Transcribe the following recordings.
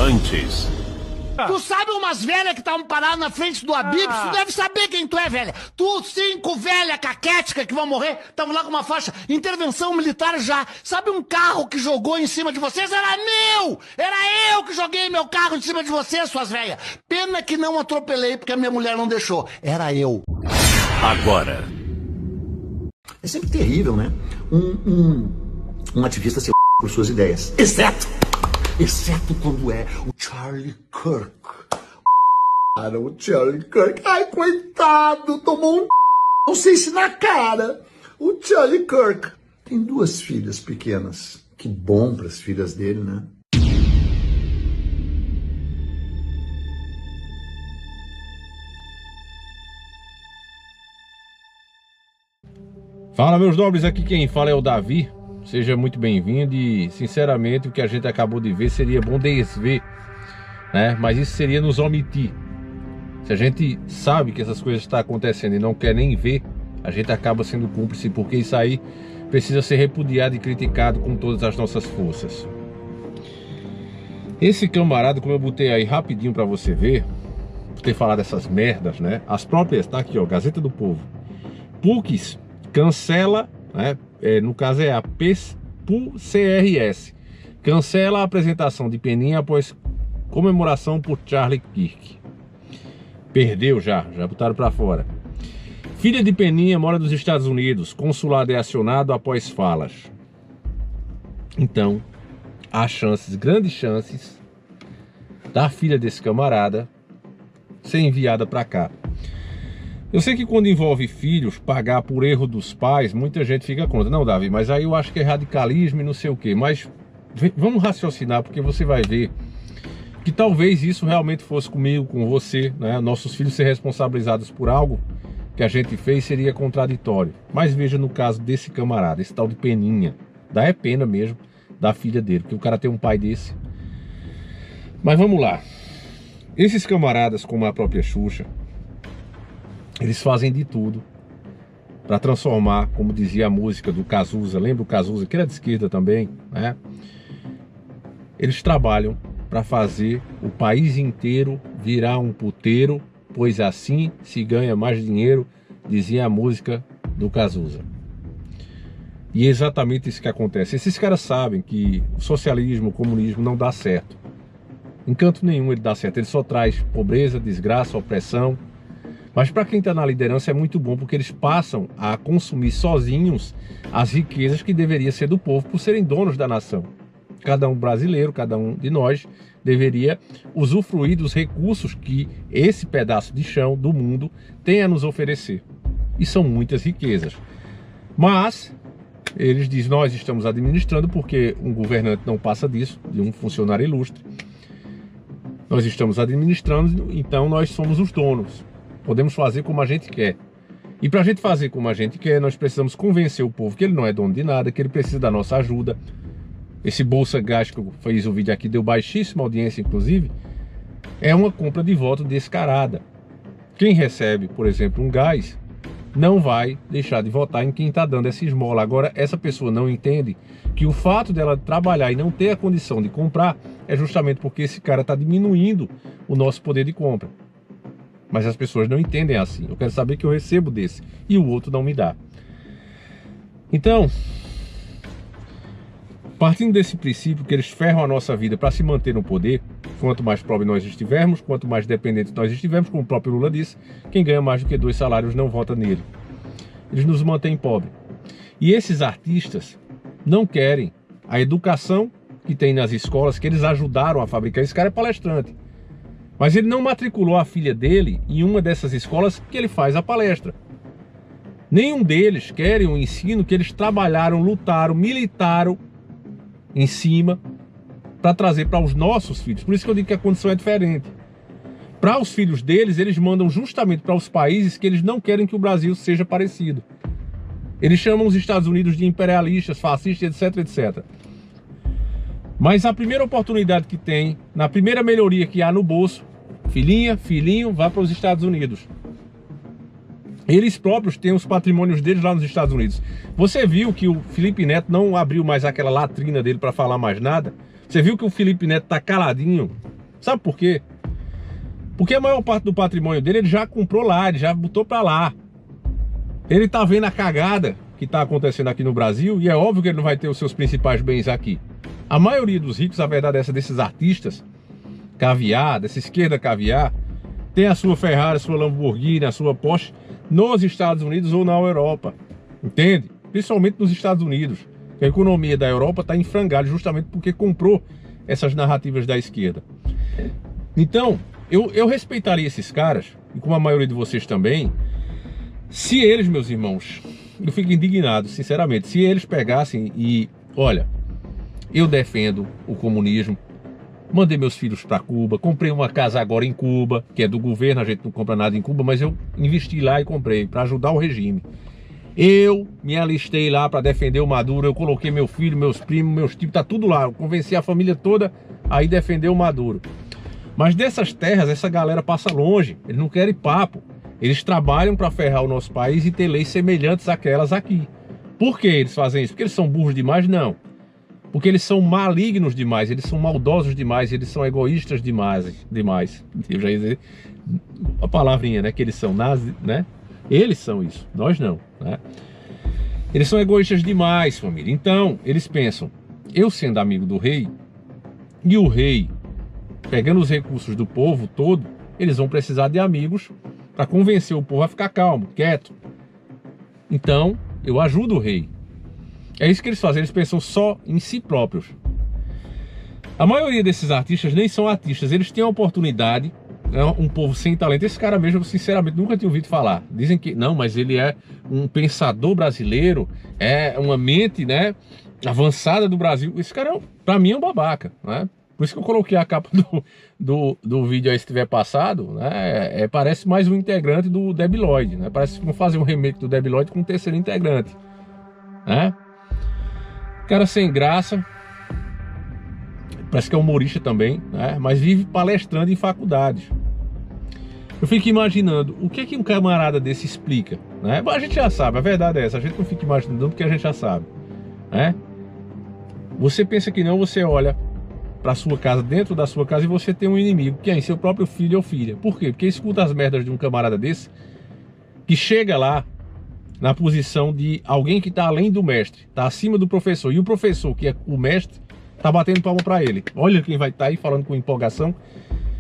antes. Tu sabe umas velhas que estavam paradas na frente do Habib's? Tu deve saber quem tu é, velha. Tu, 5 velhas caquéticas que vão morrer, estavam lá com uma faixa, intervenção militar já. Sabe um carro que jogou em cima de vocês? Era meu! Era eu que joguei meu carro em cima de vocês, suas velhas. Pena que não atropelei, porque a minha mulher não deixou. Era eu. Agora. É sempre terrível, né? Um ativista ser por suas ideias. Exceto quando é o Charlie Kirk. Cara, o Charlie Kirk. Ai, coitado, tomou um não sei se na cara. O Charlie Kirk tem 2 filhas pequenas. Que bom para as filhas dele, né? Fala, meus nobres, aqui quem fala é o Davi. Seja muito bem-vindo e, sinceramente, o que a gente acabou de ver seria bom desver, né? Mas isso seria nos omitir. Se a gente sabe que essas coisas estão acontecendo e não quer nem ver, a gente acaba sendo cúmplice, porque isso aí precisa ser repudiado e criticado com todas as nossas forças. Esse camarada, como eu botei aí rapidinho para você ver, por ter falado dessas merdas, né? As próprias, tá aqui, ó, Gazeta do Povo. PUCs cancela, né? No caso é a PUCRS, cancela a apresentação de Peninha após comemoração por Charlie Kirk. Perdeu já botaram para fora. Filha de Peninha mora nos Estados Unidos, consulado é acionado após falas. Então, há chances, grandes chances, da filha desse camarada ser enviada para cá. Eu sei que quando envolve filhos, pagar por erro dos pais, muita gente fica contra. Não, Davi, mas aí eu acho que é radicalismo e não sei o quê. Mas vamos raciocinar, porque você vai ver que talvez isso realmente fosse comigo, com você, né? Nossos filhos ser responsabilizados por algo que a gente fez seria contraditório. Mas veja no caso desse camarada, esse tal de Peninha. Dá é pena mesmo da filha dele, porque o cara tem um pai desse. Mas vamos lá. Esses camaradas, como a própria Xuxa, eles fazem de tudo para transformar, como dizia a música do Cazuza, lembra o Cazuza, que era de esquerda também, né? Eles trabalham para fazer o país inteiro virar um puteiro, pois assim se ganha mais dinheiro, dizia a música do Cazuza. E é exatamente isso que acontece. Esses caras sabem que o socialismo, o comunismo não dá certo. Em canto nenhum ele dá certo, ele só traz pobreza, desgraça, opressão. Mas para quem está na liderança é muito bom, porque eles passam a consumir sozinhos as riquezas que deveria ser do povo, por serem donos da nação. Cada um brasileiro, cada um de nós deveria usufruir dos recursos que esse pedaço de chão do mundo tem a nos oferecer. E são muitas riquezas. Mas eles dizem, nós estamos administrando, porque um governante não passa disso, de um funcionário ilustre. Nós estamos administrando, então nós somos os donos. Podemos fazer como a gente quer. E para a gente fazer como a gente quer, nós precisamos convencer o povo que ele não é dono de nada, que ele precisa da nossa ajuda. Esse Bolsa Gás que eu fiz o vídeo aqui, deu baixíssima audiência, inclusive, é uma compra de voto descarada. Quem recebe, por exemplo, um gás, não vai deixar de votar em quem está dando essa esmola. Agora, essa pessoa não entende que o fato dela trabalhar e não ter a condição de comprar é justamente porque esse cara está diminuindo o nosso poder de compra. Mas as pessoas não entendem assim. Eu quero saber que eu recebo desse e o outro não me dá. Então, partindo desse princípio que eles ferram a nossa vida para se manter no poder, quanto mais pobre nós estivermos, quanto mais dependentes nós estivermos, como o próprio Lula disse, quem ganha mais do que 2 salários não vota nele. Eles nos mantêm pobres. E esses artistas não querem a educação que tem nas escolas, que eles ajudaram a fabricar. Esse cara é palestrante. Mas ele não matriculou a filha dele em uma dessas escolas que ele faz a palestra. Nenhum deles querem o ensino que eles trabalharam, lutaram, militaram em cima para trazer para os nossos filhos. Por isso que eu digo que a condição é diferente. Para os filhos deles, eles mandam justamente para os países que eles não querem que o Brasil seja parecido. Eles chamam os Estados Unidos de imperialistas, fascistas, etc, etc. Mas a primeira oportunidade que tem, na primeira melhoria que há no bolso, filhinha, filhinho, vá para os Estados Unidos. Eles próprios têm os patrimônios deles lá nos Estados Unidos. Você viu que o Felipe Neto não abriu mais aquela latrina dele para falar mais nada? Você viu que o Felipe Neto está caladinho Sabe por quê? Porque a maior parte do patrimônio dele ele já comprou lá, ele já botou pra lá. Ele tá vendo a cagada que tá acontecendo aqui no Brasil e é óbvio que ele não vai ter os seus principais bens aqui. A maioria dos ricos, a verdade é essa, desses artistas caviar, dessa esquerda caviar, tem a sua Ferrari, a sua Lamborghini, a sua Porsche nos Estados Unidos ou na Europa. Entende? Principalmente nos Estados Unidos. A economia da Europa está em frangalhos justamente porque comprou essas narrativas da esquerda. Então, eu respeitaria esses caras, e como a maioria de vocês também, se eles, meus irmãos, eu fico indignado, sinceramente, se eles pegassem e, olha, eu defendo o comunismo, mandei meus filhos para Cuba, comprei uma casa agora em Cuba, que é do governo, a gente não compra nada em Cuba, mas eu investi lá e comprei para ajudar o regime. Eu me alistei lá para defender o Maduro, eu coloquei meu filho, meus primos, meus tios, tá tudo lá, eu convenci a família toda a ir defender o Maduro. Mas dessas terras, essa galera passa longe, eles não querem papo. Eles trabalham para ferrar o nosso país e ter leis semelhantes àquelas aqui. Por que eles fazem isso? Porque eles são burros demais? Não. Porque eles são malignos demais, eles são maldosos demais, eles são egoístas demais. Eu já ia dizer a palavrinha, né? Que eles são nazis, né? Eles são isso, nós não, né? Eles são egoístas demais, família. Então, eles pensam, eu sendo amigo do rei, e o rei pegando os recursos do povo todo, eles vão precisar de amigos para convencer o povo a ficar calmo, quieto. Então, eu ajudo o rei. É isso que eles fazem, eles pensam só em si próprios. A maioria desses artistas nem são artistas, eles têm a oportunidade, é um povo sem talento. Esse cara mesmo, sinceramente, nunca tinha ouvido falar. Dizem que, não, mas ele é um pensador brasileiro, é uma mente, né, avançada do Brasil. Esse cara, pra mim, é um babaca, né? Por isso que eu coloquei a capa do vídeo aí, se tiver passado, né? Parece mais um integrante do Debi Lloyd, né? Parece que vão fazer um remake do Debi Lloyd com um terceiro integrante, né? Cara sem graça, parece que é humorista também, né? Mas vive palestrando em faculdades. Eu fico imaginando, o que um camarada desse explica, né? A gente já sabe, a verdade é essa, a gente não fica imaginando porque a gente já sabe, né? Você pensa que não, você olha para sua casa, dentro da sua casa, e você tem um inimigo, que é seu próprio filho ou filha. Por quê? Porque escuta as merdas de um camarada desse, que chega lá na posição de alguém que está além do mestre, está acima do professor, e o professor, que é o mestre, está batendo palma para ele. Olha quem vai estar aí falando com empolgação,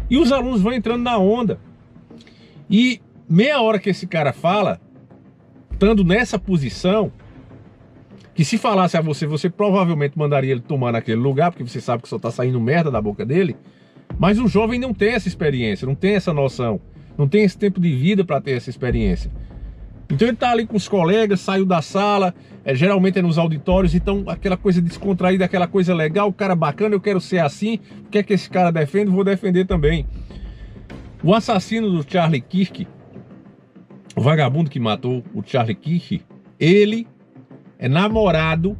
e os alunos vão entrando na onda, e meia hora que esse cara fala, estando nessa posição, que se falasse a você, você provavelmente mandaria ele tomar naquele lugar, porque você sabe que só está saindo merda da boca dele. Mas o jovem não tem essa experiência, não tem essa noção, não tem esse tempo de vida para ter essa experiência. Então ele está ali com os colegas, saiu da sala, geralmente é nos auditórios, então aquela coisa descontraída, aquela coisa legal, o cara bacana, eu quero ser assim, o que é que esse cara defende, vou defender também. O assassino do Charlie Kirk, o vagabundo que matou o Charlie Kirk, ele é namorado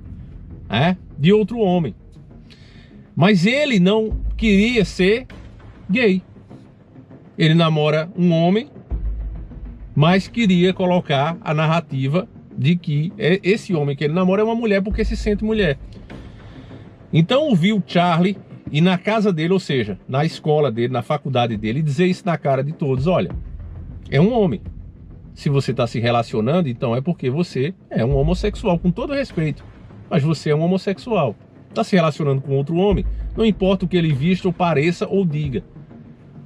de outro homem. Mas ele não queria ser gay. Ele namora um homem, mas queria colocar a narrativa de que esse homem que ele namora é uma mulher porque se sente mulher. Então ouviu o Charlie ir na casa dele, ou seja, na escola dele, na faculdade dele, e dizer isso na cara de todos: olha, é um homem. Se você está se relacionando, então é porque você é um homossexual, com todo respeito. Mas você é um homossexual. Está se relacionando com outro homem, não importa o que ele vista ou pareça ou diga.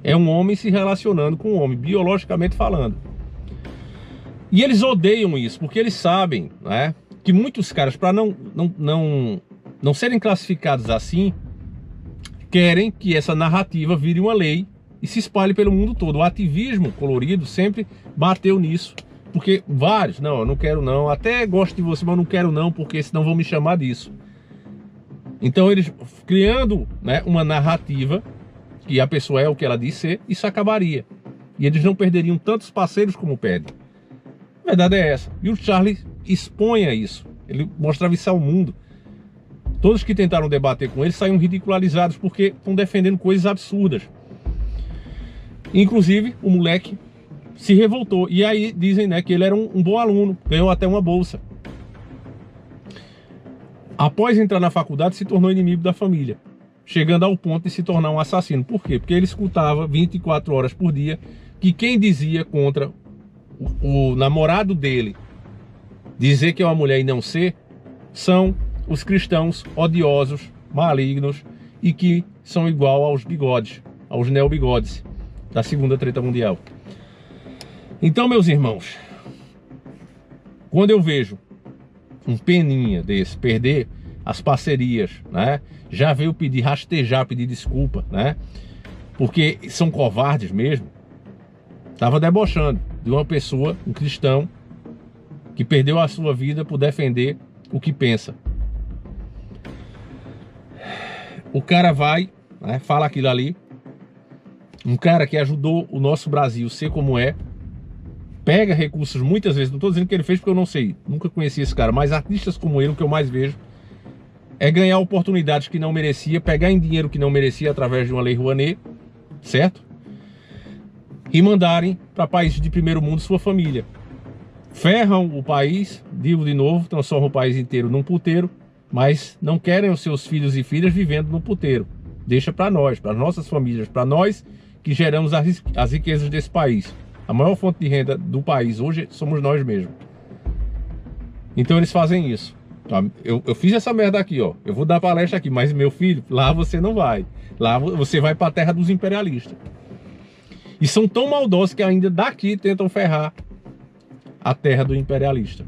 É um homem se relacionando com um homem, biologicamente falando. E eles odeiam isso, porque eles sabem, né, que muitos caras, para não serem classificados assim, querem que essa narrativa vire uma lei e se espalhe pelo mundo todo. O ativismo colorido sempre bateu nisso, porque vários, não, eu não quero não, até gosto de você, mas eu não quero não, porque senão vão me chamar disso. Então eles criando, né, uma narrativa que a pessoa é o que ela diz ser, isso acabaria. E eles não perderiam tantos parceiros como pedem. A verdade é essa. E o Charlie expõe a isso. Ele mostrava isso ao mundo. Todos que tentaram debater com ele saíram ridicularizados porque estão defendendo coisas absurdas. Inclusive, o moleque se revoltou. E aí dizem, né, que ele era um bom aluno, ganhou até uma bolsa. Após entrar na faculdade, se tornou inimigo da família. chegando ao ponto de se tornar um assassino. Por quê? Porque ele escutava 24 horas por dia que quem dizia contra o namorado dele dizer que é uma mulher e não ser, são os cristãos odiosos, malignos e que são igual aos bigodes, aos neobigodes da Segunda Treta Mundial. Então, meus irmãos, quando eu vejo um peninha desse perder as parcerias, né, já veio pedir, rastejar, pedir desculpa, né, porque são covardes mesmo, estava debochando de uma pessoa, um cristão, que perdeu a sua vida por defender o que pensa. O cara vai, né, fala aquilo ali, um cara que ajudou o nosso Brasil ser como é, pega recursos muitas vezes, não estou dizendo que ele fez porque eu não sei, nunca conheci esse cara, mas artistas como ele, o que eu mais vejo é ganhar oportunidades que não merecia, pegar em dinheiro que não merecia através de uma lei Rouanet, certo? E mandarem para países de primeiro mundo sua família. Ferram o país, digo de novo, transformam o país inteiro num puteiro, mas não querem os seus filhos e filhas vivendo no puteiro. Deixa para nós, para nossas famílias, para nós que geramos as riquezas desse país. A maior fonte de renda do país hoje somos nós mesmos. Então eles fazem isso. Eu fiz essa merda aqui, ó. Eu vou dar palestra aqui, mas meu filho, lá você não vai. Lá você vai para a terra dos imperialistas. E são tão maldosos que ainda daqui tentam ferrar a terra do imperialista.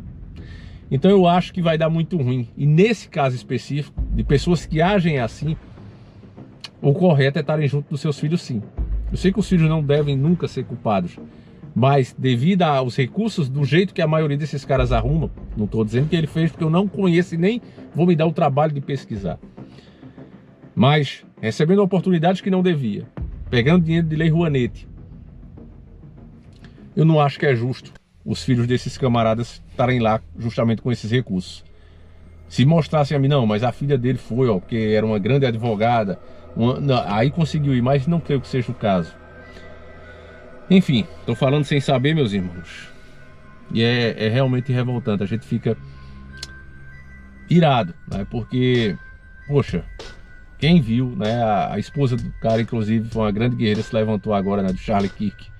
Então eu acho que vai dar muito ruim. E nesse caso específico, de pessoas que agem assim, o correto é estarem junto dos seus filhos, sim. Eu sei que os filhos não devem nunca ser culpados, mas devido aos recursos, do jeito que a maioria desses caras arrumam, não estou dizendo que ele fez porque eu não conheço e nem vou me dar o trabalho de pesquisar, mas recebendo oportunidades que não devia, pegando dinheiro de lei Rouanet, eu não acho que é justo os filhos desses camaradas estarem lá justamente com esses recursos. Se mostrassem a mim, não, mas a filha dele foi, ó, porque era uma grande advogada, não, aí conseguiu ir, mas não creio que seja o caso. Enfim, estou falando sem saber, meus irmãos. E é realmente revoltante. A gente fica irado, né? Porque, poxa, quem viu, né? A esposa do cara, inclusive, foi uma grande guerreira, se levantou agora, né? Do Charlie Kirk.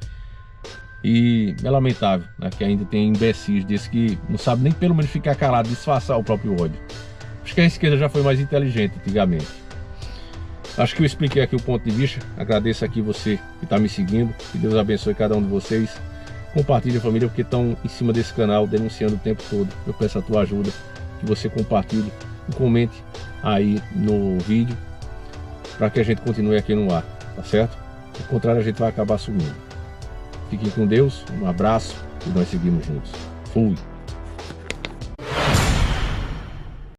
E é lamentável, né? Que ainda tem imbecis desse que não sabe nem pelo menos ficar calado, disfarçar o próprio ódio. Acho que a esquerda já foi mais inteligente antigamente. Acho que eu expliquei aqui o ponto de vista. Agradeço aqui você que está me seguindo. Que Deus abençoe cada um de vocês. Compartilhe, família, porque estão em cima desse canal denunciando o tempo todo. Eu peço a tua ajuda, que você compartilhe e comente aí no vídeo, para que a gente continue aqui no ar, tá certo? Do contrário, a gente vai acabar sumindo. Fiquem com Deus, um abraço e nós seguimos juntos. Fui!